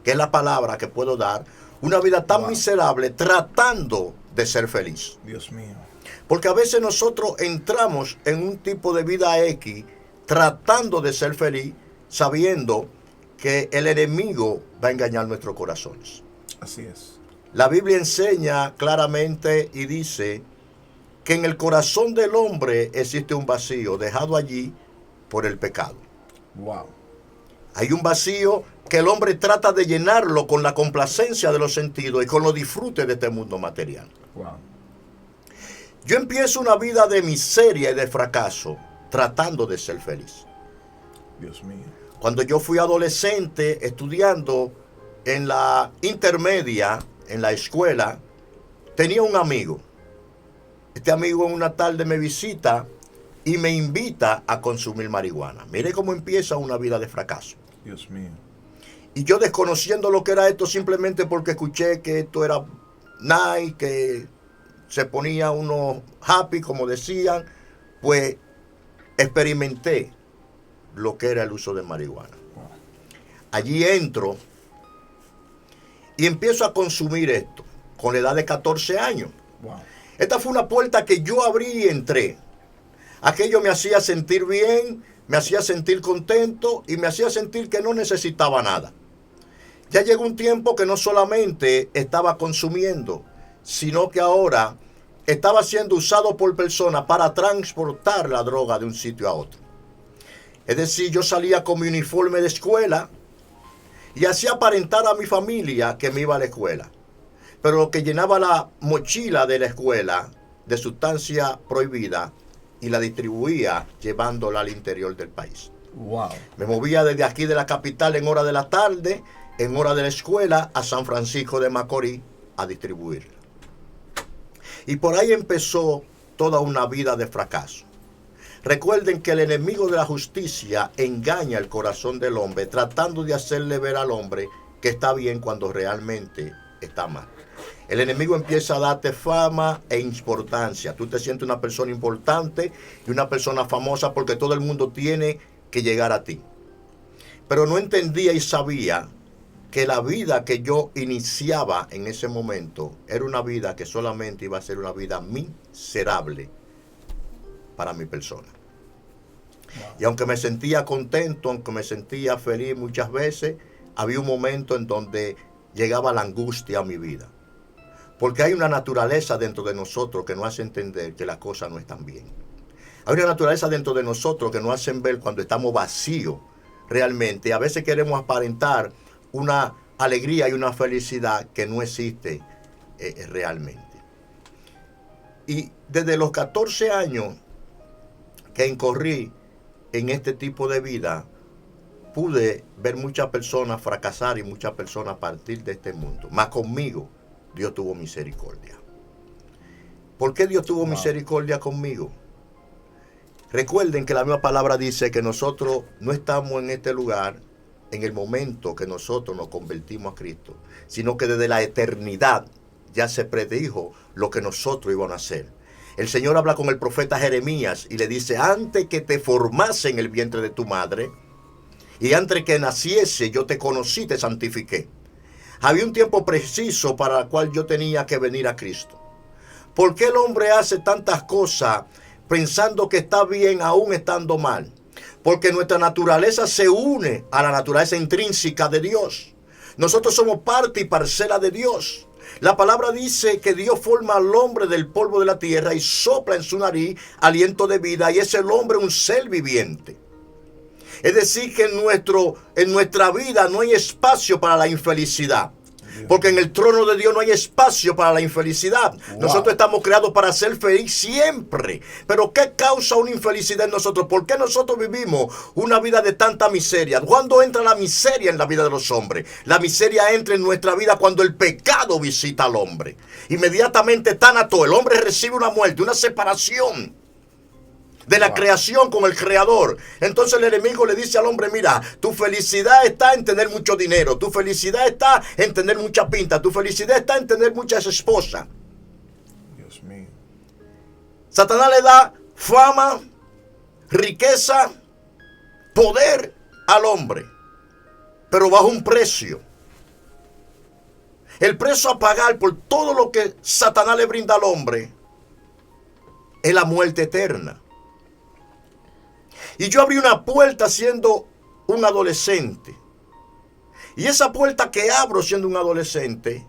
que es la palabra que puedo dar, una vida tan miserable tratando de ser feliz. Dios mío. Porque a veces nosotros entramos en un tipo de vida X tratando de ser feliz, sabiendo que el enemigo va a engañar nuestros corazones. Así es. La Biblia enseña claramente y dice que en el corazón del hombre existe un vacío dejado allí por el pecado. Wow. Hay un vacío que el hombre trata de llenarlo con la complacencia de los sentidos y con los disfrutes de este mundo material. Wow. Yo empiezo una vida de miseria y de fracaso tratando de ser feliz. Dios mío. Cuando yo fui adolescente estudiando en la intermedia, en la escuela, tenía un amigo. Este amigo en una tarde me visita y me invita a consumir marihuana. Mire cómo empieza una vida de fracaso. Dios mío. Y yo desconociendo lo que era esto simplemente porque escuché que esto era nice, que se ponía uno happy, como decían, pues experimenté lo que era el uso de marihuana. Allí entro y empiezo a consumir esto con la edad de 14 años. Wow. Esta fue una puerta que yo abrí y entré. Aquello me hacía sentir bien, me hacía sentir contento y me hacía sentir que no necesitaba nada. Ya llegó un tiempo que no solamente estaba consumiendo, sino que ahora estaba siendo usado por personas para transportar la droga de un sitio a otro. Es decir, yo salía con mi uniforme de escuela y hacía aparentar a mi familia que me iba a la escuela. Pero lo que llenaba la mochila de la escuela de sustancia prohibida y la distribuía llevándola al interior del país. Wow. Me movía desde aquí de la capital en hora de la tarde, en hora de la escuela, a San Francisco de Macorís a distribuirla. Y por ahí empezó toda una vida de fracaso. Recuerden que el enemigo de la justicia engaña el corazón del hombre, tratando de hacerle ver al hombre que está bien cuando realmente está mal. El enemigo empieza a darte fama e importancia. Tú te sientes una persona importante y una persona famosa porque todo el mundo tiene que llegar a ti. Pero no entendía y sabía que la vida que yo iniciaba en ese momento era una vida que solamente iba a ser una vida miserable para mi persona. Wow. Y aunque me sentía contento, aunque me sentía feliz muchas veces, había un momento en donde llegaba la angustia a mi vida. Porque hay una naturaleza dentro de nosotros que nos hace entender que las cosas no están bien. Hay una naturaleza dentro de nosotros que nos hace ver cuando estamos vacíos realmente. A veces queremos aparentar una alegría y una felicidad que no existe realmente. Y desde los 14 años que incorrí en este tipo de vida, pude ver muchas personas fracasar y muchas personas partir de este mundo. Más conmigo, Dios tuvo misericordia. ¿Por qué Dios tuvo misericordia conmigo? Recuerden que la misma palabra dice que nosotros no estamos en este lugar en el momento que nosotros nos convertimos a Cristo, sino que desde la eternidad ya se predijo lo que nosotros íbamos a hacer. El Señor habla con el profeta Jeremías y le dice: antes que te formase en el vientre de tu madre y antes que naciese yo te conocí, te santifiqué. Había un tiempo preciso para el cual yo tenía que venir a Cristo. ¿Por qué el hombre hace tantas cosas pensando que está bien aún estando mal? Porque nuestra naturaleza se une a la naturaleza intrínseca de Dios. Nosotros somos parte y parcela de Dios. La palabra dice que Dios forma al hombre del polvo de la tierra y sopla en su nariz aliento de vida, y es el hombre un ser viviente. Es decir, que en nuestra vida no hay espacio para la infelicidad. Porque en el trono de Dios no hay espacio para la infelicidad. Wow. Nosotros estamos creados para ser felices siempre. Pero ¿qué causa una infelicidad en nosotros? ¿Por qué nosotros vivimos una vida de tanta miseria? ¿Cuándo entra la miseria en la vida de los hombres? La miseria entra en nuestra vida cuando el pecado visita al hombre. Inmediatamente tánato, el hombre recibe una muerte, una separación de la creación con el creador. Entonces el enemigo le dice al hombre: mira, tu felicidad está en tener mucho dinero, tu felicidad está en tener mucha pinta, tu felicidad está en tener muchas esposas. Dios mío. Satanás le da fama, riqueza, poder al hombre, pero bajo un precio. El precio a pagar por todo lo que Satanás le brinda al hombre es la muerte eterna. Y yo abrí una puerta siendo un adolescente. Y esa puerta que abro siendo un adolescente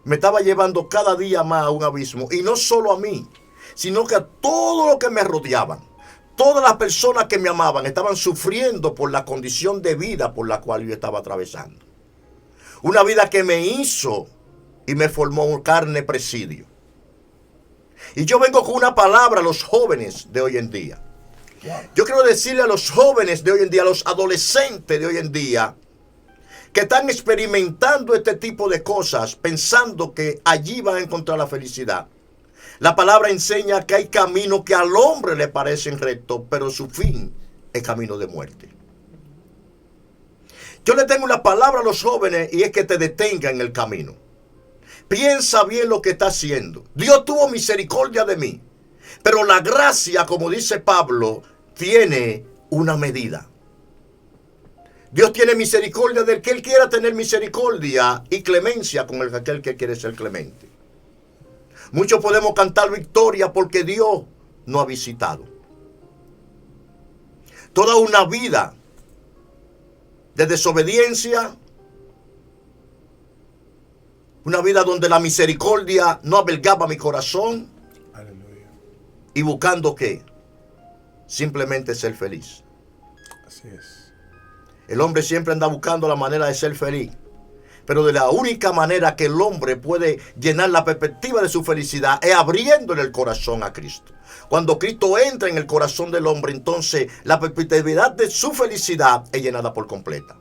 me estaba llevando cada día más a un abismo. Y no solo a mí, sino que a todo lo que me rodeaban. Todas las personas que me amaban estaban sufriendo por la condición de vida por la cual yo estaba atravesando. Una vida que me hizo y me formó un carne presidio. Y yo vengo con una palabra a los jóvenes de hoy en día. Yo quiero decirle a los jóvenes de hoy en día, a los adolescentes de hoy en día, que están experimentando este tipo de cosas, pensando que allí van a encontrar la felicidad. La palabra enseña que hay caminos que al hombre le parecen rectos, pero su fin es camino de muerte. Yo le tengo una palabra a los jóvenes y es que te detengan en el camino. Piensa bien lo que está haciendo. Dios tuvo misericordia de mí, pero la gracia, como dice Pablo, tiene una medida. Dios tiene misericordia del que Él quiera tener misericordia y clemencia con aquel que quiere ser clemente. Muchos podemos cantar victoria porque Dios nos ha visitado. Toda una vida de desobediencia, una vida donde la misericordia no albergaba mi corazón. Aleluya. Y buscando ¿qué? Simplemente ser feliz. Así es. El hombre siempre anda buscando la manera de ser feliz. Pero de la única manera que el hombre puede llenar la perspectiva de su felicidad es abriéndole el corazón a Cristo. Cuando Cristo entra en el corazón del hombre, entonces la perspectiva de su felicidad es llenada por completa.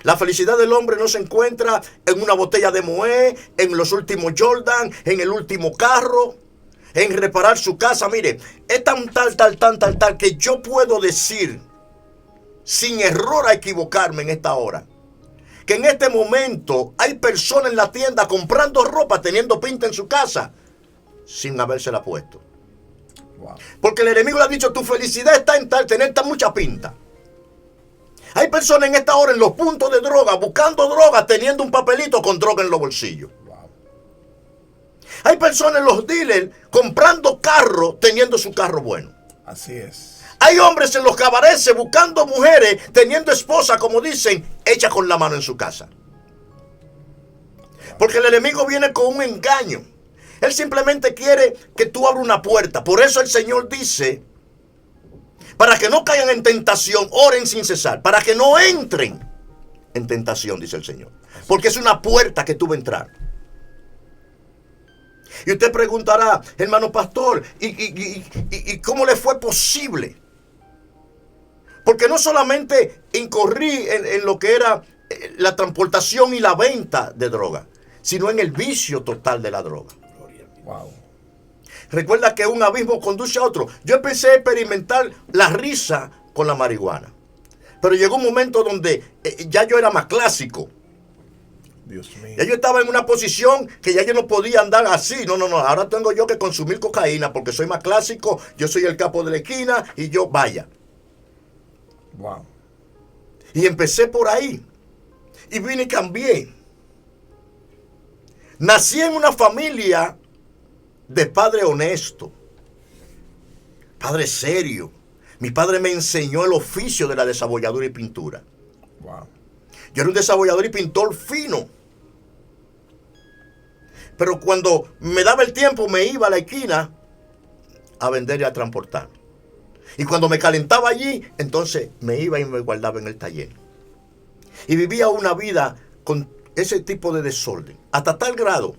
La felicidad del hombre no se encuentra en una botella de Moët, en los últimos Jordan, en el último carro, en reparar su casa. Mire, es tan tal que yo puedo decir sin error a equivocarme en esta hora, que en este momento hay personas en la tienda comprando ropa, teniendo pinta en su casa, sin habérsela puesto. Wow. Porque el enemigo le ha dicho, tu felicidad está en tener mucha pinta. Hay personas en esta hora en los puntos de droga, buscando droga, teniendo un papelito con droga en los bolsillos. Wow. Hay personas en los dealers comprando carros, teniendo su carro bueno. Así es. Hay hombres en los cabarets buscando mujeres, teniendo esposa, como dicen, hecha con la mano en su casa. Porque el enemigo viene con un engaño. Él simplemente quiere que tú abras una puerta. Por eso el Señor dice, para que no caigan en tentación, oren sin cesar. Para que no entren en tentación, dice el Señor. Porque es una puerta que tú vas a entrar. Y usted preguntará, hermano pastor, ¿y cómo le fue posible? Porque no solamente incorrí en lo que era la transportación y la venta de droga, sino en el vicio total de la droga. Wow. Recuerda que un abismo conduce a otro. Yo empecé a experimentar la risa con la marihuana. Pero llegó un momento donde ya yo era más clásico. Dios mío. Ya yo estaba en una posición que ya yo no podía andar así. No. Ahora tengo yo que consumir cocaína porque soy más clásico. Yo soy el capo de la esquina y yo vaya. Wow. Y empecé por ahí. Y vine y cambié. Nací en una familia de padre honesto. Padre serio. Mi padre me enseñó el oficio de la desabolladura y pintura. Wow. Yo era un desabollador y pintor fino. Pero cuando me daba el tiempo me iba a la esquina a vender y a transportar. Y cuando me calentaba allí, entonces me iba y me guardaba en el taller. Y vivía una vida con ese tipo de desorden. Hasta tal grado,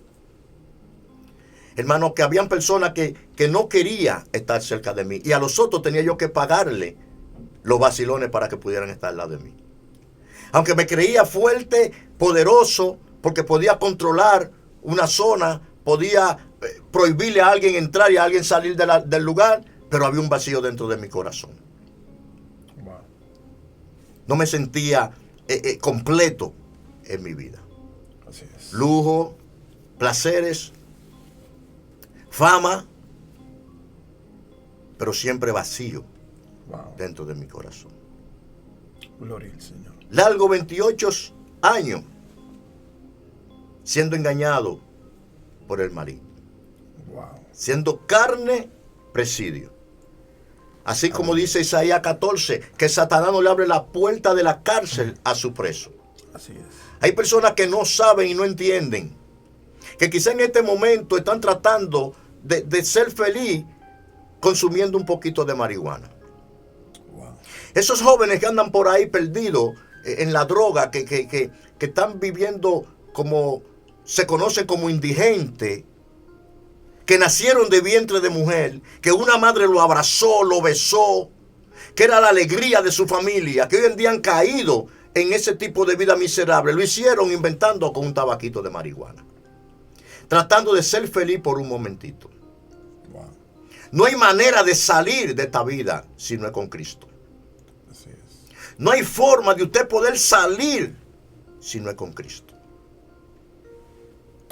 hermano, que habían personas que no querían estar cerca de mí. Y a los otros tenía yo que pagarle los vacilones para que pudieran estar al lado de mí. Aunque me creía fuerte, poderoso, porque podía controlar una zona, podía prohibirle a alguien entrar y a alguien salir del lugar, pero había un vacío dentro de mi corazón. Wow. No me sentía completo en mi vida. Así es. Lujo, placeres, fama, pero siempre vacío Wow. dentro de mi corazón. Gloria al Señor. Largo 28 años siendo engañado por el marido. Wow. Siendo carne, presidio. Así como dice Isaías 14, que Satanás no le abre la puerta de la cárcel a su preso. Así es. Hay personas que no saben y no entienden, que quizá en este momento están tratando de ser feliz consumiendo un poquito de marihuana. Wow. Esos jóvenes que andan por ahí perdidos en la droga, que están viviendo como se conocen como indigentes, que nacieron de vientre de mujer, que una madre lo abrazó, lo besó, que era la alegría de su familia, que hoy en día han caído en ese tipo de vida miserable. Lo hicieron inventando con un tabaquito de marihuana, tratando de ser feliz por un momentito. Wow. No hay manera de salir de esta vida si no es con Cristo. Así es. No hay forma de usted poder salir si no es con Cristo.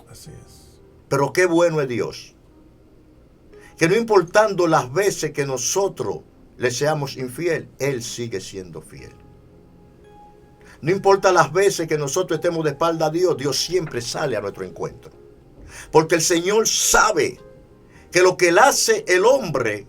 Así es. Pero qué bueno es Dios, que no importando las veces que nosotros le seamos infiel, Él sigue siendo fiel. No importa las veces que nosotros estemos de espalda a Dios, Dios siempre sale a nuestro encuentro. Porque el Señor sabe que lo que Él hace el hombre,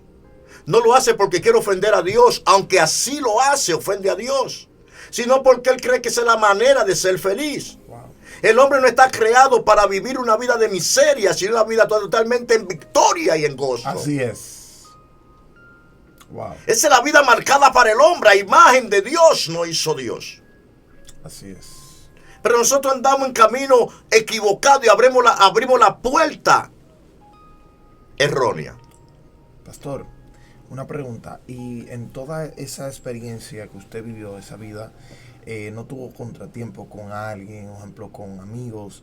no lo hace porque quiere ofender a Dios, aunque así lo hace, ofende a Dios, sino porque Él cree que esa es la manera de ser feliz. Wow. El hombre no está creado para vivir una vida de miseria, sino una vida totalmente en victoria y en gozo. Así es. Wow. Esa es la vida marcada para el hombre. A imagen de Dios no hizo Dios. Así es. Pero nosotros andamos en camino equivocado y abrimos la puerta errónea. Pastor, una pregunta. Y en toda esa experiencia que usted vivió, esa vida, ¿no tuvo contratiempo con alguien, por ejemplo, con amigos,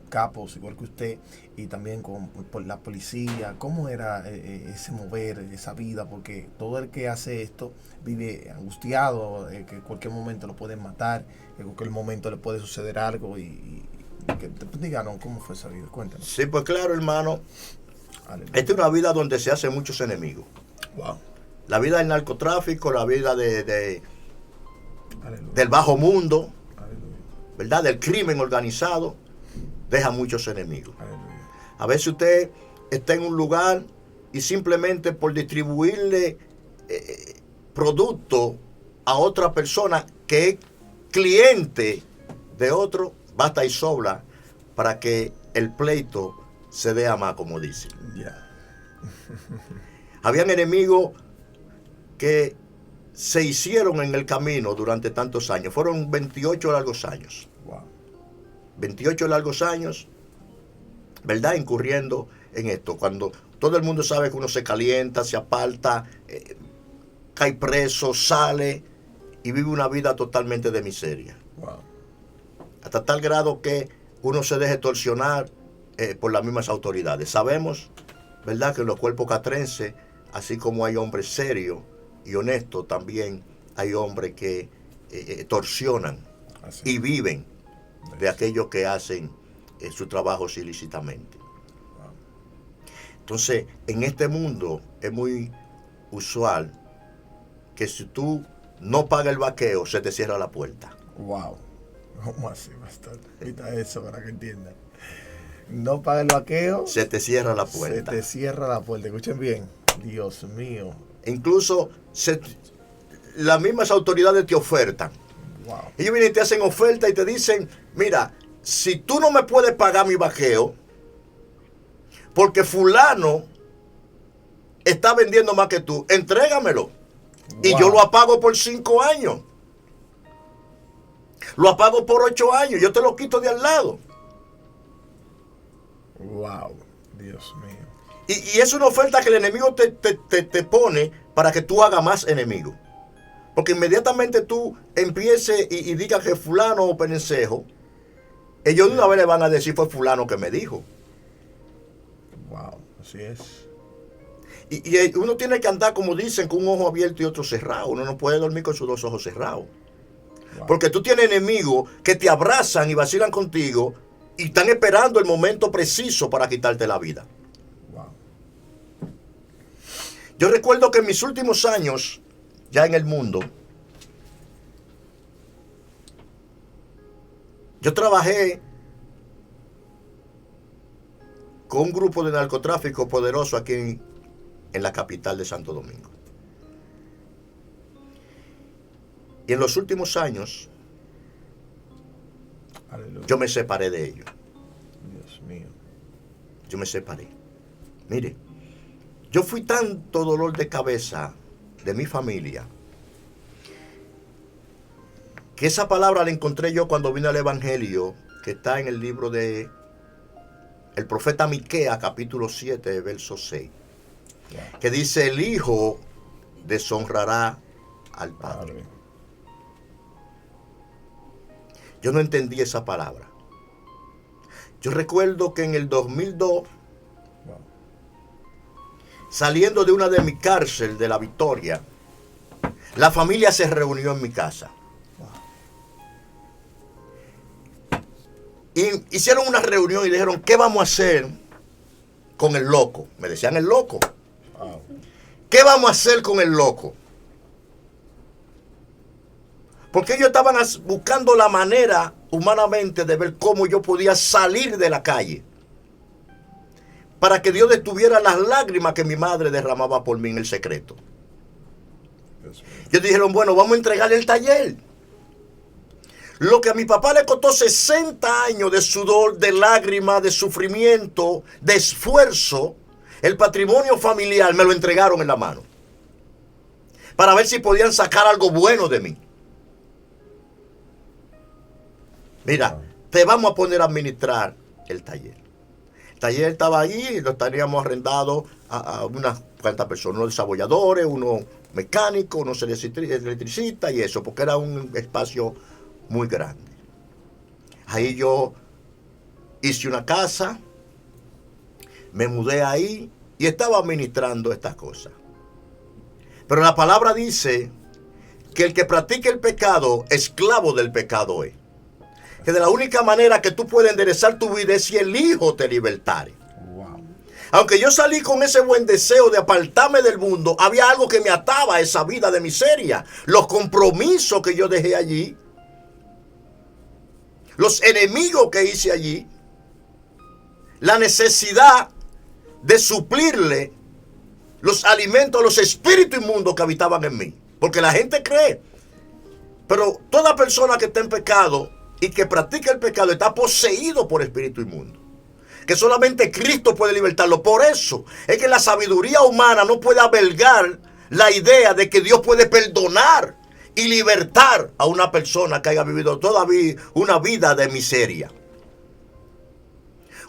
capos, igual que usted, y también por la policía? ¿Cómo era ese mover, esa vida? Porque todo el que hace esto vive angustiado, que en cualquier momento lo pueden matar, que en cualquier momento le puede suceder algo. Y que, díganos, ¿cómo fue esa vida? Cuéntanos. Sí, pues claro, hermano. Aleluya. Esta es una vida donde se hacen muchos enemigos. Wow. La vida del narcotráfico, la vida Aleluya. del bajo mundo, Aleluya. ¿verdad? Del crimen organizado, deja muchos enemigos. Aleluya. A veces usted está en un lugar y simplemente por distribuirle producto a otra persona que es cliente de otro, basta y sobra para que el pleito se dé a más, como dicen. Ya. Habían enemigos que se hicieron en el camino durante tantos años. Fueron 28 largos años. Wow. 28 largos años, ¿verdad? Incurriendo en esto. Cuando todo el mundo sabe que uno se calienta, se aparta, cae preso, sale y vive una vida totalmente de miseria. Wow. Hasta tal grado que uno se deje torsionar por las mismas autoridades. Sabemos, ¿verdad?, que en los cuerpos castrenses, así como hay hombres serios y honestos, también hay hombres que torsionan Así. y viven de aquellos que hacen su trabajo ilícitamente. Wow. Entonces, en este mundo es muy usual que si tú no pagas el vaqueo, se te cierra la puerta. Wow. ¿Cómo así, pastor? Quita eso para que entiendan. No paga el vaqueo, Se te cierra la se puerta. te cierra la puerta. Escuchen bien. Dios mío. Incluso las mismas autoridades te ofertan. Wow. Ellos vienen y te hacen oferta y te dicen, mira, si tú no me puedes pagar mi vaqueo, porque fulano está vendiendo más que tú, entrégamelo. Y Wow. yo lo apago por 5 años. Lo apago por 8 años. Yo te lo quito de al lado. Wow. Dios mío. Y es una oferta que el enemigo te pone para que tú hagas más enemigos. Porque inmediatamente tú empieces y digas que fulano o perencejo, ellos de una vez le van a decir fue fulano que me dijo. Wow. Así es. Y uno tiene que andar, como dicen, con un ojo abierto y otro cerrado. Uno no puede dormir con sus 2 ojos cerrados. Wow. Porque tú tienes enemigos que te abrazan y vacilan contigo y están esperando el momento preciso para quitarte la vida. Wow. Yo recuerdo que en mis últimos años, ya en el mundo, Yo trabajé con un grupo de narcotráfico poderoso aquí en la capital de Santo Domingo. Y en los últimos años, Aleluya. yo me separé de ellos. Dios mío. Yo me separé. Mire, yo fui tanto dolor de cabeza de mi familia, que esa palabra la encontré yo cuando vine al Evangelio, que está en el libro de el profeta Miqueas, capítulo 7, verso 6, que dice: el hijo deshonrará al padre. Yo no entendí esa palabra. Yo recuerdo que en el 2002, saliendo de una de mi cárcel de La Victoria, la familia se reunió en mi casa. Y hicieron una reunión y dijeron: ¿qué vamos a hacer con el loco? Me decían el loco. ¿Qué vamos a hacer con el loco? Porque ellos estaban buscando la manera humanamente de ver cómo yo podía salir de la calle, para que Dios detuviera las lágrimas que mi madre derramaba por mí en el secreto. Ellos dijeron: bueno, vamos a entregarle el taller. Lo que a mi papá le costó 60 años de sudor, de lágrimas, de sufrimiento, de esfuerzo, el patrimonio familiar me lo entregaron en la mano, para ver si podían sacar algo bueno de mí. Mira, te vamos a poner a administrar el taller. El taller estaba ahí, lo teníamos arrendado a unas cuantas personas, unos desarrolladores, unos mecánicos, unos electricistas y eso, porque era un espacio muy grande. Ahí yo hice una casa, me mudé ahí y estaba administrando estas cosas. Pero la palabra dice que el que practique el pecado, esclavo del pecado es. Que de la única manera que tú puedes enderezar tu vida es si el Hijo te libertare. Wow. Aunque yo salí con ese buen deseo de apartarme del mundo, había algo que me ataba a esa vida de miseria. Los compromisos que yo dejé allí, los enemigos que hice allí, la necesidad de suplirle los alimentos a los espíritus inmundos que habitaban en mí. Porque la gente cree, pero toda persona que está en pecado y que practica el pecado está poseído por espíritu inmundo, que solamente Cristo puede libertarlo. Por eso es que la sabiduría humana no puede albergar la idea de que Dios puede perdonar y libertar a una persona que haya vivido todavía una vida de miseria.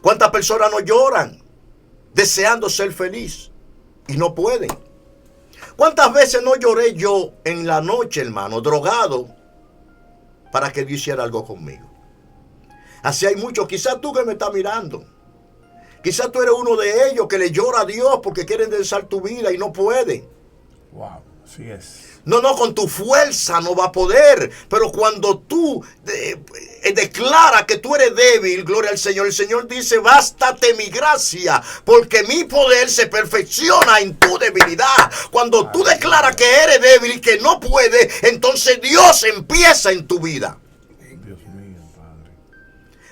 ¿Cuántas personas no lloran deseando ser feliz y no pueden? ¿Cuántas veces no lloré yo en la noche, hermano, drogado, para que Dios hiciera algo conmigo? Así hay muchos. Quizás tú que me estás mirando, quizás tú eres uno de ellos que le llora a Dios porque quiere enderezar tu vida y no puede. Wow, así es. No, con tu fuerza no va a poder. Pero cuando tú declaras que tú eres débil, gloria al Señor, el Señor dice: bástate mi gracia, porque mi poder se perfecciona en tu debilidad. Cuando tú declaras que eres débil y que no puedes, entonces Dios empieza en tu vida. Dios mío, Padre.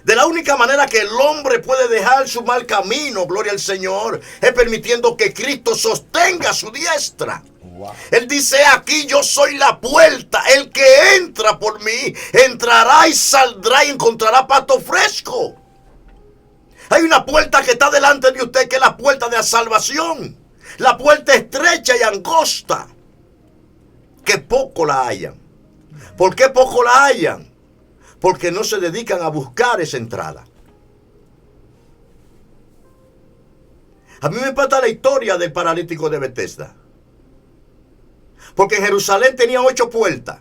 De la única manera que el hombre puede dejar su mal camino, gloria al Señor, es permitiendo que Cristo sostenga su diestra. Wow. Él dice: aquí yo soy la puerta, el que entra por mí entrará y saldrá y encontrará pasto fresco. Hay una puerta que está delante de usted, que es la puerta de la salvación. La puerta estrecha y angosta, que poco la hallan. ¿Por qué poco la hallan? Porque no se dedican a buscar esa entrada. A mí me impacta la historia del paralítico de Betesda, porque en Jerusalén tenía 8 puertas.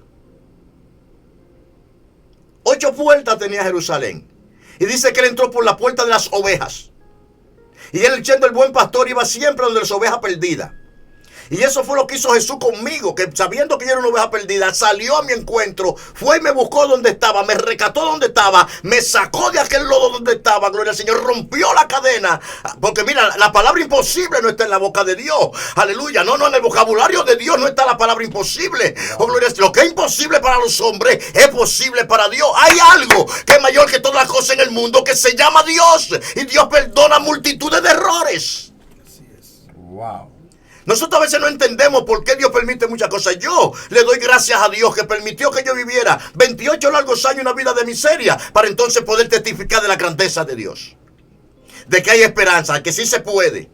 8 puertas tenía Jerusalén. Y dice que él entró por la puerta de las ovejas. Y él, siendo el buen pastor, iba siempre donde las ovejas perdidas. Y eso fue lo que hizo Jesús conmigo, que sabiendo que yo era una oveja perdida, salió a mi encuentro, fue y me buscó donde estaba, me rescató donde estaba, me sacó de aquel lodo donde estaba, gloria al Señor, rompió la cadena. Porque mira, la palabra imposible no está en la boca de Dios. Aleluya, no, en el vocabulario de Dios no está la palabra imposible. Oh, gloria al Señor. Lo que es imposible para los hombres es posible para Dios. Hay algo que es mayor que todas las cosas en el mundo, que se llama Dios. Y Dios perdona multitudes de errores. Así es. Wow. Nosotros a veces no entendemos por qué Dios permite muchas cosas. Yo le doy gracias a Dios que permitió que yo viviera 28 largos años una vida de miseria para entonces poder testificar de la grandeza de Dios. De que hay esperanza, de que sí se puede.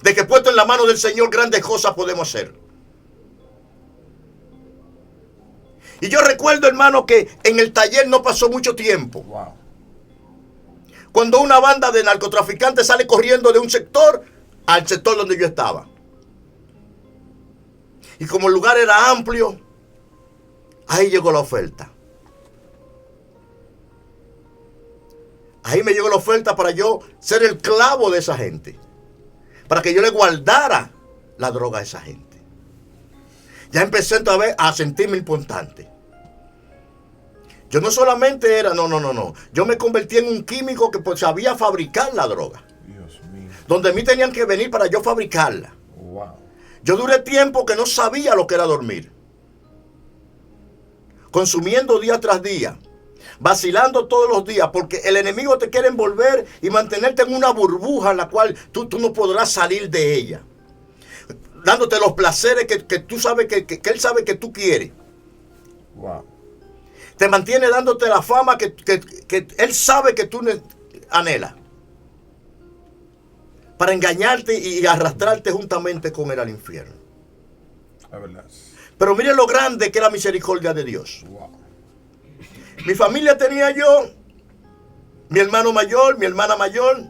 De que puesto en la mano del Señor grandes cosas podemos hacer. Y yo recuerdo, hermano, que en el taller no pasó mucho tiempo. Wow. Cuando una banda de narcotraficantes sale corriendo de un sector al sector donde yo estaba. Y como el lugar era amplio, ahí llegó la oferta. Ahí me llegó la oferta para yo ser el clavo de esa gente. Para que yo le guardara la droga a esa gente. Ya empecé otra vez a sentirme importante. Yo no solamente era, no. Yo me convertí en un químico que pues sabía fabricar la droga. Dios mío. Donde a mí tenían que venir para yo fabricarla. Wow. Yo duré tiempo que no sabía lo que era dormir. Consumiendo día tras día. Vacilando todos los días. Porque el enemigo te quiere envolver y mantenerte en una burbuja en la cual tú no podrás salir de ella. Dándote los placeres que tú sabes que él sabe que tú quieres. Wow. Te mantiene dándote la fama que él sabe que tú anhelas. Para engañarte y arrastrarte juntamente con él al infierno. La verdad. Pero mire lo grande que es la misericordia de Dios. Wow. Mi familia tenía yo, mi hermano mayor, mi hermana mayor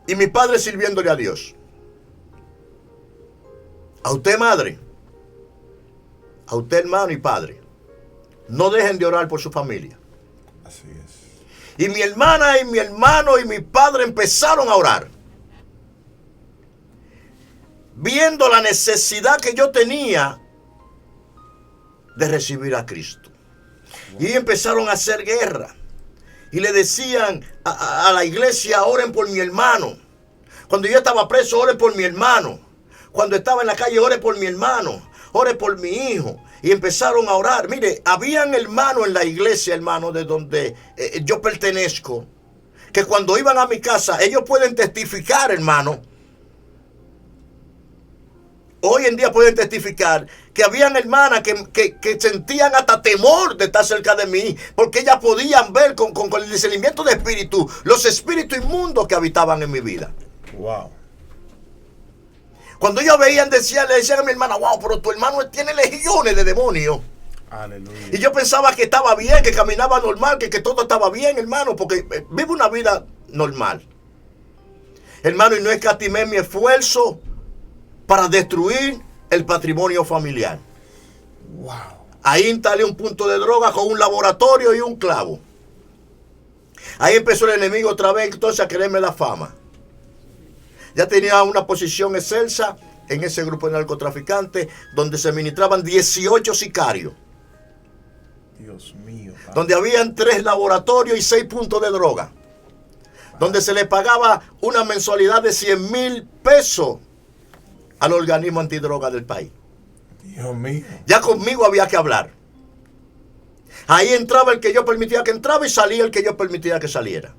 y mi padre sirviéndole a Dios. A usted, madre, a usted, hermano y padre, no dejen de orar por su familia. Así es. Y mi hermana y mi hermano y mi padre empezaron a orar. Viendo la necesidad que yo tenía de recibir a Cristo. Y empezaron a hacer guerra. Y le decían a la iglesia, oren por mi hermano. Cuando yo estaba preso, oren por mi hermano. Cuando estaba en la calle, ore por mi hermano. Ore por mi hijo. Y empezaron a orar. Mire, habían hermanos en la iglesia, hermano, de donde yo pertenezco, que cuando iban a mi casa, ellos pueden testificar, hermano. Hoy en día pueden testificar que habían hermanas que sentían hasta temor de estar cerca de mí, porque ellas podían ver con el discernimiento de espíritu los espíritus inmundos que habitaban en mi vida. Wow. Cuando ellos veían, le decían a mi hermana, wow, pero tu hermano tiene legiones de demonios. Aleluya. Y yo pensaba que estaba bien, que caminaba normal, que todo estaba bien, hermano, porque vivo una vida normal. Hermano, y no escatimé mi esfuerzo para destruir el patrimonio familiar. Wow. Ahí instalé un punto de droga con un laboratorio y un clavo. Ahí empezó el enemigo otra vez entonces a quererme la fama. Ya tenía una posición excelsa en ese grupo de narcotraficantes donde se ministraban 18 sicarios. Dios mío. Padre. Donde habían 3 laboratorios y 6 puntos de droga. Donde se le pagaba una mensualidad de 100,000 pesos al organismo antidroga del país. Dios mío. Ya conmigo había que hablar. Ahí entraba el que yo permitía que entraba y salía el que yo permitía que saliera.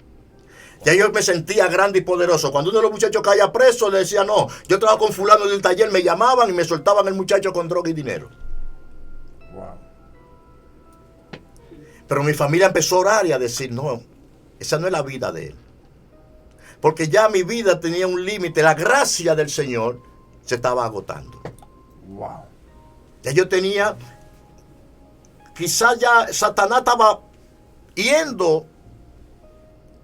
Ya yo me sentía grande y poderoso. Cuando uno de los muchachos caía preso, le decía, no, yo estaba con fulano del taller, me llamaban y me soltaban el muchacho con droga y dinero. Wow. Pero mi familia empezó a orar y a decir, no, esa no es la vida de él. Porque ya mi vida tenía un límite, la gracia del Señor se estaba agotando. Wow. Ya yo tenía, quizás ya Satanás estaba yendo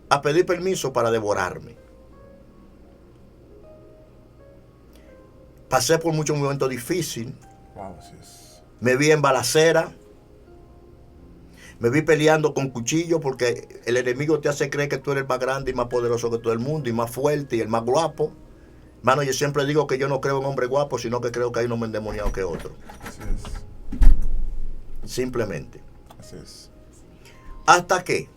a pedir permiso para devorarme. Pasé por muchos momentos difíciles. Wow, así es. Me vi en balacera. Me vi peleando con cuchillo porque el enemigo te hace creer que tú eres el más grande y más poderoso que todo el mundo y más fuerte y el más guapo. Hermano, yo siempre digo que yo no creo en hombres guapos, sino que creo que hay unos más endemoniados que otros. Así es. Simplemente. Así es. Hasta que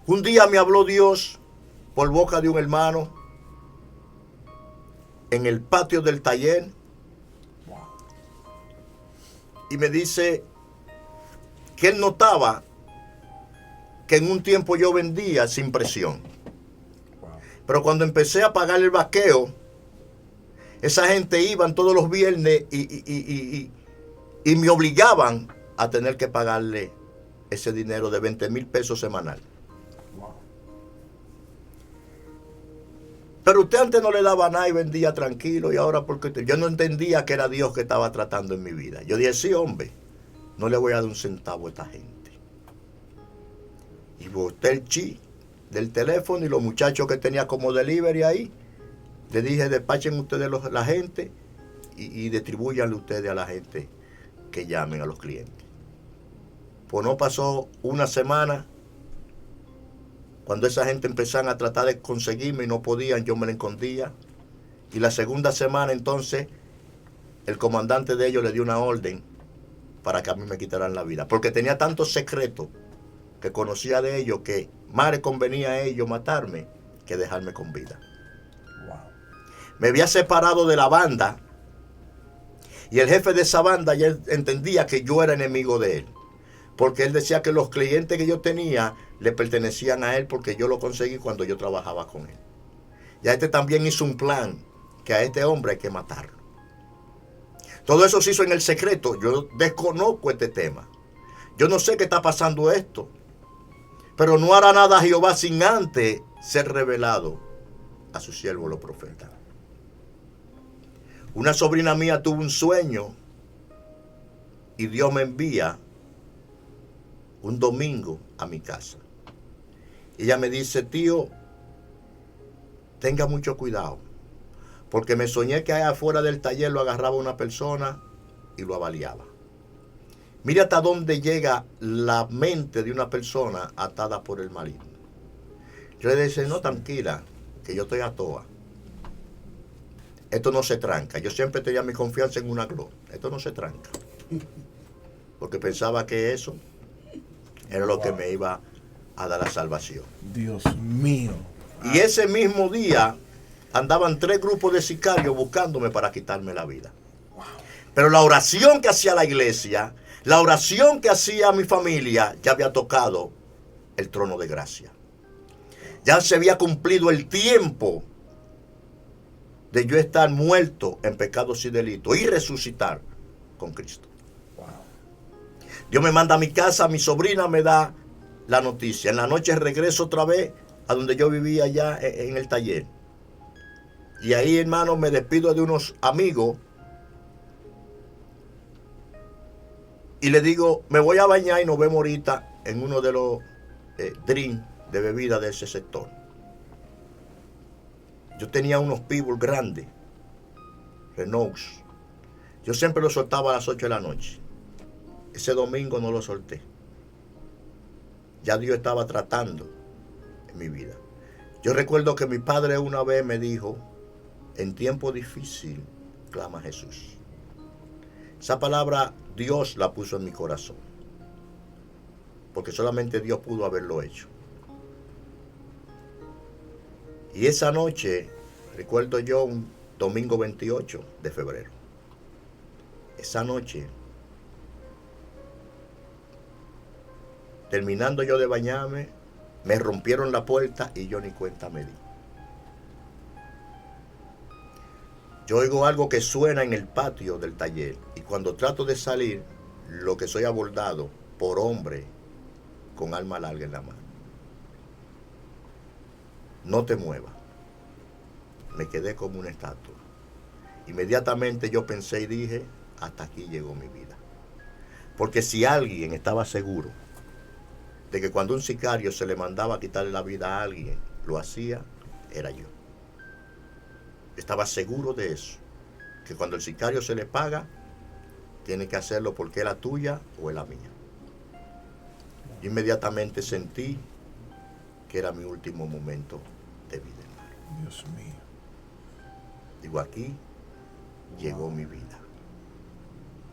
un día me habló Dios por boca de un hermano en el patio del taller Wow. y me dice que él notaba que en un tiempo yo vendía sin presión. Wow. Pero cuando empecé a pagar el vaqueo, esa gente iban todos los viernes y me obligaban a tener que pagarle ese dinero de 20,000 pesos semanal. Wow. Pero usted antes no le daba nada y vendía tranquilo, y ahora porque yo no entendía que era Dios que estaba tratando en mi vida. Yo dije, sí, hombre, no le voy a dar un centavo a esta gente. Y boté el chi del teléfono y los muchachos que tenía como delivery ahí, le dije, despachen ustedes la gente y distribúyanle ustedes a la gente que llamen a los clientes. Pues no pasó una semana, cuando esa gente empezaban a tratar de conseguirme y no podían, yo me la escondía. Y la segunda semana entonces, el comandante de ellos le dio una orden para que a mí me quitaran la vida. Porque tenía tantos secretos que conocía de ellos que más les convenía a ellos matarme que dejarme con vida. Wow. Me había separado de la banda y el jefe de esa banda ya entendía que yo era enemigo de él. Porque él decía que los clientes que yo tenía le pertenecían a él porque yo lo conseguí cuando yo trabajaba con él. Ya este también hizo un plan que a este hombre hay que matarlo. Todo eso se hizo en el secreto. Yo desconozco este tema. Yo no sé qué está pasando esto. Pero no hará nada Jehová sin antes ser revelado a sus siervos los profetas. Una sobrina mía tuvo un sueño y Dios me envía un domingo a mi casa. Ella me dice, tío, tenga mucho cuidado, porque me soñé que allá afuera del taller lo agarraba una persona y lo avaliaba. Mira hasta dónde llega la mente de una persona atada por el maligno. Yo le dije, no, tranquila, que yo estoy a toa. Esto no se tranca. Yo siempre tenía mi confianza en una gloria. Esto no se tranca. Porque pensaba que eso era lo que me iba a dar la salvación. Dios mío. Y ese mismo día andaban 3 grupos de sicarios buscándome para quitarme la vida. Pero la oración que hacía la iglesia, la oración que hacía mi familia, ya había tocado el trono de gracia. Ya se había cumplido el tiempo de yo estar muerto en pecados y delitos y resucitar con Cristo. Dios me manda a mi casa, mi sobrina me da la noticia. En la noche regreso otra vez a donde yo vivía allá en el taller. Y ahí, hermano, me despido de unos amigos y le digo, me voy a bañar y nos vemos ahorita en uno de los drinks de bebida de ese sector. Yo tenía unos Pitbull grandes, Renaults. Yo siempre los soltaba a las 8 de la noche. Ese domingo no lo solté. Ya Dios estaba tratando en mi vida. Yo recuerdo que mi padre una vez me dijo, en tiempo difícil, clama a Jesús. Esa palabra Dios la puso en mi corazón. Porque solamente Dios pudo haberlo hecho. Y esa noche, recuerdo yo, un domingo 28 de febrero. Esa noche, terminando yo de bañarme, me rompieron la puerta y yo ni cuenta me di. Yo oigo algo que suena en el patio del taller y cuando trato de salir, lo que soy abordado por hombre con arma larga en la mano. No te muevas. Me quedé como una estatua. Inmediatamente yo pensé y dije, hasta aquí llegó mi vida. Porque si alguien estaba seguro de que cuando un sicario se le mandaba a quitarle la vida a alguien, lo hacía, era yo. Estaba seguro de eso, que cuando el sicario se le paga, tiene que hacerlo porque es la tuya o es la mía. Yo inmediatamente sentí que era mi último momento de vida. Dios mío. Digo, aquí llegó mi vida.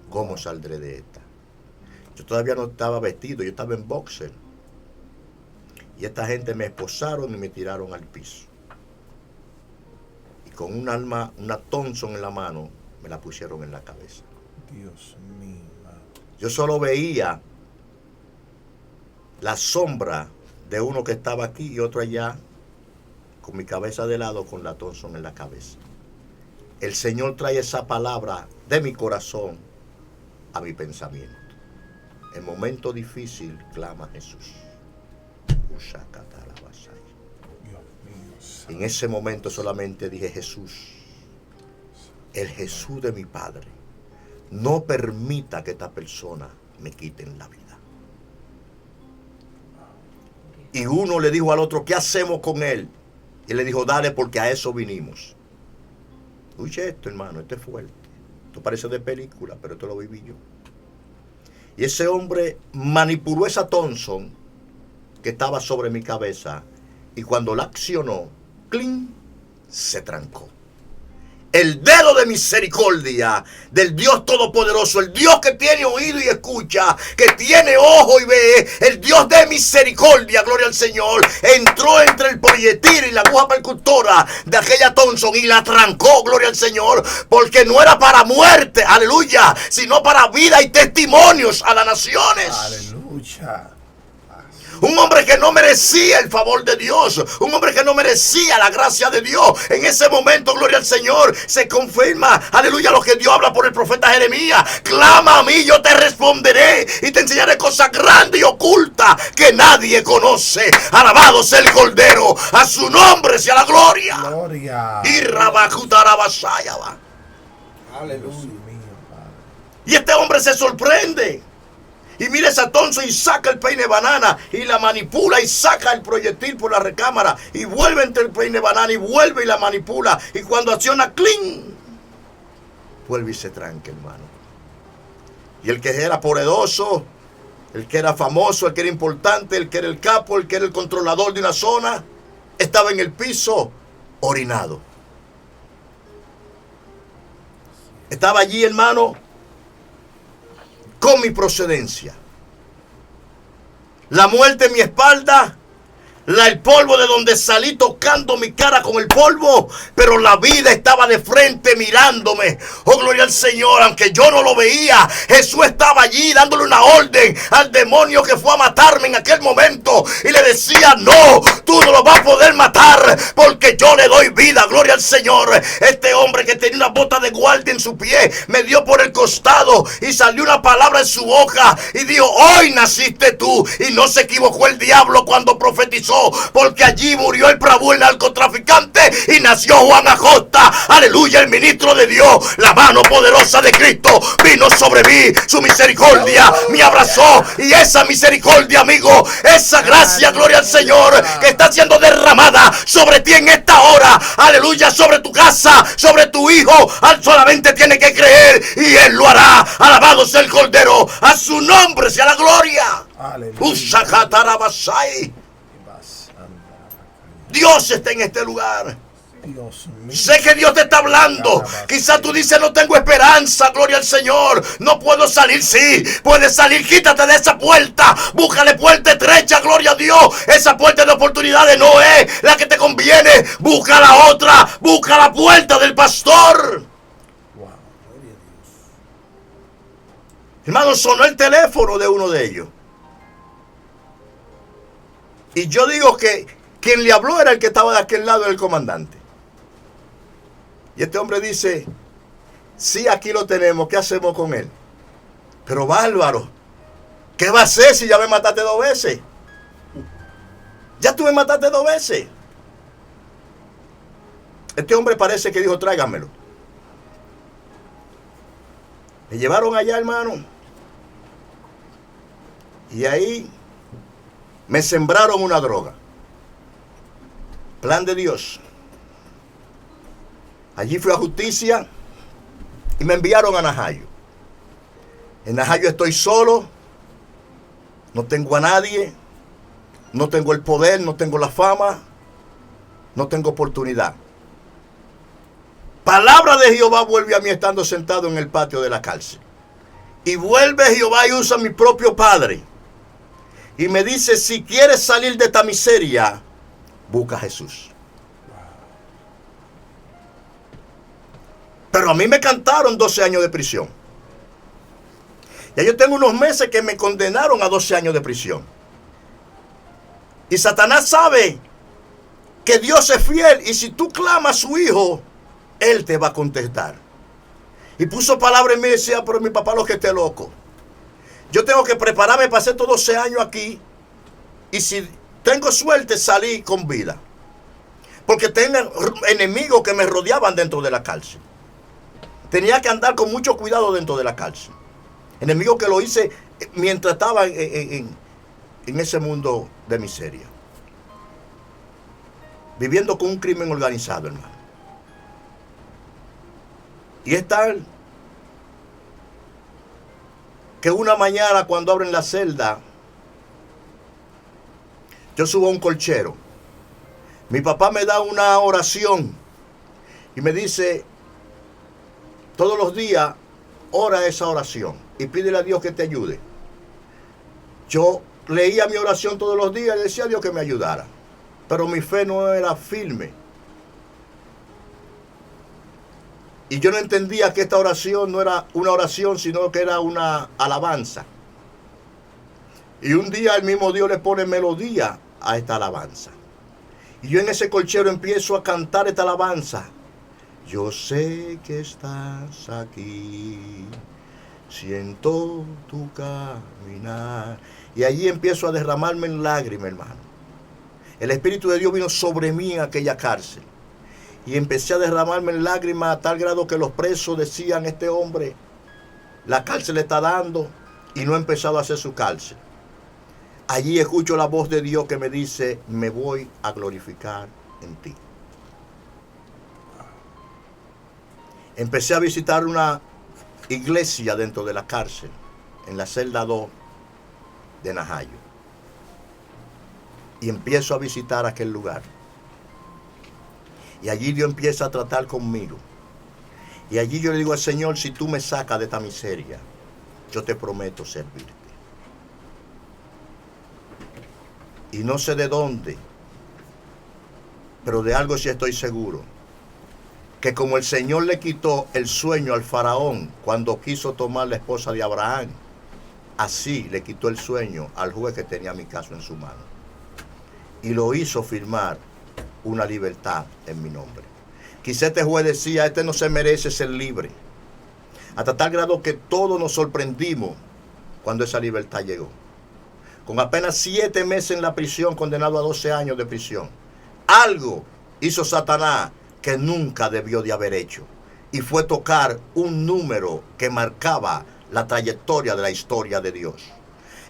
¿Cómo saldré de esta? Yo todavía no estaba vestido, yo estaba en boxer. Y esta gente me esposaron y me tiraron al piso. Y con un arma, una Thompson en la mano, me la pusieron en la cabeza. Dios mío. Yo solo veía la sombra de uno que estaba aquí y otro allá, con mi cabeza de lado, con la Thompson en la cabeza. El Señor trae esa palabra de mi corazón a mi pensamiento. En momento difícil clama Jesús. En ese momento solamente dije, Jesús, el Jesús de mi Padre, no permita que esta persona me quiten la vida. Y uno le dijo al otro, ¿qué hacemos con él? Y él le dijo, dale, porque a eso vinimos. Escuche esto, hermano, esto es fuerte. Esto parece de película, pero esto lo viví yo. Y ese hombre manipuló esa Thompson que estaba sobre mi cabeza, y cuando la accionó, ¡cling!, se trancó. El dedo de misericordia del Dios Todopoderoso, el Dios que tiene oído y escucha, que tiene ojo y ve, el Dios de misericordia, gloria al Señor, entró entre el proyectil y la aguja percutora de aquella Thompson y la trancó, gloria al Señor, porque no era para muerte, aleluya, sino para vida y testimonios a las naciones. Aleluya. Un hombre que no merecía el favor de Dios, un hombre que no merecía la gracia de Dios. En ese momento, gloria al Señor, se confirma, aleluya, lo que Dios habla por el profeta Jeremías. Clama a mí, yo te responderé y te enseñaré cosas grandes y ocultas que nadie conoce. Alabado sea el Cordero, a su nombre sea la gloria. Gloria. Y Rabacutarabasaya va. Aleluya. Y este hombre se sorprende. Y mira esa Thompson y saca el peine banana y la manipula y saca el proyectil por la recámara y vuelve entre el peine banana y vuelve y la manipula. Y cuando acciona, ¡cling!, vuelve y se tranca, hermano. Y el que era poderoso, el que era famoso, el que era importante, el que era el capo, el que era el controlador de una zona, estaba en el piso orinado. Estaba allí, hermano, con mi procedencia, la muerte en mi espalda, el polvo de donde salí tocando mi cara con el polvo, pero la vida estaba de frente mirándome. Oh, gloria al Señor, aunque yo no lo veía, Jesús estaba allí dándole una orden al demonio que fue a matarme en aquel momento y le decía, no, tú no lo vas a poder matar porque yo le doy vida, gloria al Señor. Este hombre que tenía una bota de guardia en su pie me dio por el costado y salió una palabra en su boca y dijo, hoy naciste tú. Y no se equivocó el diablo cuando profetizó, porque allí murió el Prabú, el narcotraficante, y nació Juan Acosta, aleluya, el ministro de Dios. La mano poderosa de Cristo vino sobre mí, su misericordia me abrazó, y esa misericordia, amigo, esa gracia, gloria al Señor, que está siendo derramada sobre ti en esta hora, aleluya, sobre tu casa, sobre tu hijo, solamente tiene que creer y Él lo hará. Alabado sea el Cordero, a su nombre sea la gloria. Dios está en este lugar. Dios mío. Sé que Dios te está hablando. Quizás tú dices, no tengo esperanza, gloria al Señor, no puedo salir. Sí, puedes salir, quítate de esa puerta, búscale puerta estrecha, gloria a Dios. Esa puerta de oportunidades no es la que te conviene. Busca la otra, busca la puerta del pastor. Wow. Hermano, sonó el teléfono de uno de ellos. Y yo digo que quien le habló era el que estaba de aquel lado del comandante. Y este hombre dice, sí, aquí lo tenemos, ¿qué hacemos con él? Pero bárbaro, ¿qué va a hacer si ya me mataste 2 veces? Ya tú me mataste 2 veces. Este hombre parece que dijo, tráigamelo. Me llevaron allá, hermano. Y ahí me sembraron una droga. Plan de Dios. Allí fui a justicia y me enviaron a Najayo. En Najayo estoy solo, no tengo a nadie, no tengo el poder, no tengo la fama, no tengo oportunidad. Palabra de Jehová vuelve a mí estando sentado en el patio de la cárcel. Y vuelve Jehová y usa a mi propio padre. Y me dice, si quieres salir de esta miseria, busca a Jesús. Pero a mí me cantaron 12 años de prisión. Ya yo tengo unos meses que me condenaron a 12 años de prisión. Y Satanás sabe que Dios es fiel. Y si tú clamas a su hijo, Él te va a contestar. Y puso palabra en mí y decía, pero mi papá lo que esté loco. Yo tengo que prepararme para hacer estos 12 años aquí. Y si tengo suerte, salí con vida. Porque tenía enemigos que me rodeaban dentro de la cárcel. Tenía que andar con mucho cuidado dentro de la cárcel. Enemigo que lo hice mientras estaba en ese mundo de miseria. Viviendo con un crimen organizado, hermano. Y es tal que una mañana cuando abren la celda, yo subo a un colchero. Mi papá me da una oración y me dice, todos los días, ora esa oración y pídele a Dios que te ayude. Yo leía mi oración todos los días y decía a Dios que me ayudara. Pero mi fe no era firme. Y yo no entendía que esta oración no era una oración, sino que era una alabanza. Y un día el mismo Dios le pone melodía a esta alabanza. Y yo en ese colchero empiezo a cantar esta alabanza. Yo sé que estás aquí, siento tu caminar. Y allí empiezo a derramarme en lágrimas, hermano. El Espíritu de Dios vino sobre mí en aquella cárcel. Y empecé a derramarme en lágrimas a tal grado que los presos decían, este hombre, la cárcel le está dando y no ha empezado a hacer su cárcel. Allí escucho la voz de Dios que me dice, me voy a glorificar en ti. Empecé a visitar una iglesia dentro de la cárcel, en la celda 2 de Najayo. Y empiezo a visitar aquel lugar. Y allí Dios empieza a tratar conmigo. Y allí yo le digo al Señor, si tú me sacas de esta miseria, yo te prometo servirte. Y no sé de dónde, pero de algo sí estoy seguro. Que como el Señor le quitó el sueño al faraón cuando quiso tomar la esposa de Abraham, así le quitó el sueño al juez que tenía mi caso en su mano. Y lo hizo firmar una libertad en mi nombre. Quizá este juez decía, este no se merece ser libre. Hasta tal grado que todos nos sorprendimos cuando esa libertad llegó. Con apenas 7 meses en la prisión, condenado a 12 años de prisión. Algo hizo Satanás que nunca debió de haber hecho. Y fue tocar un número que marcaba la trayectoria de la historia de Dios.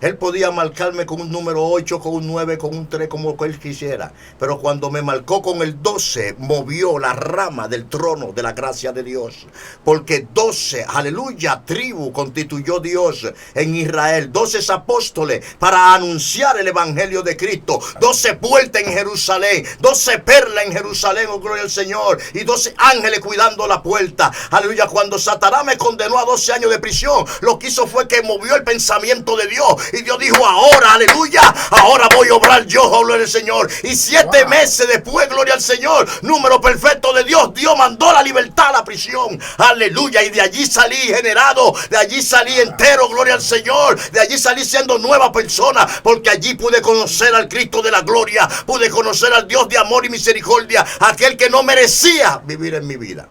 Él podía marcarme con un número 8, con un 9, con un 3, como él quisiera. Pero cuando me marcó con el 12, movió la rama del trono de la gracia de Dios. Porque 12, aleluya, tribu constituyó Dios en Israel. 12 apóstoles para anunciar el evangelio de Cristo. 12 puertas en Jerusalén. 12 perlas en Jerusalén, oh gloria al Señor. Y 12 ángeles cuidando la puerta. Aleluya, cuando Satanás me condenó a 12 años de prisión, lo que hizo fue que movió el pensamiento de Dios. Y Dios dijo, ahora, aleluya, ahora voy a obrar yo, gloria al Señor. Y 7 meses después, gloria al Señor, número perfecto de Dios, Dios mandó la libertad a la prisión. Aleluya, y de allí salí generado, de allí salí entero, gloria al Señor. De allí salí siendo nueva persona, porque allí pude conocer al Cristo de la gloria, pude conocer al Dios de amor y misericordia, aquel que no merecía vivir en mi vida.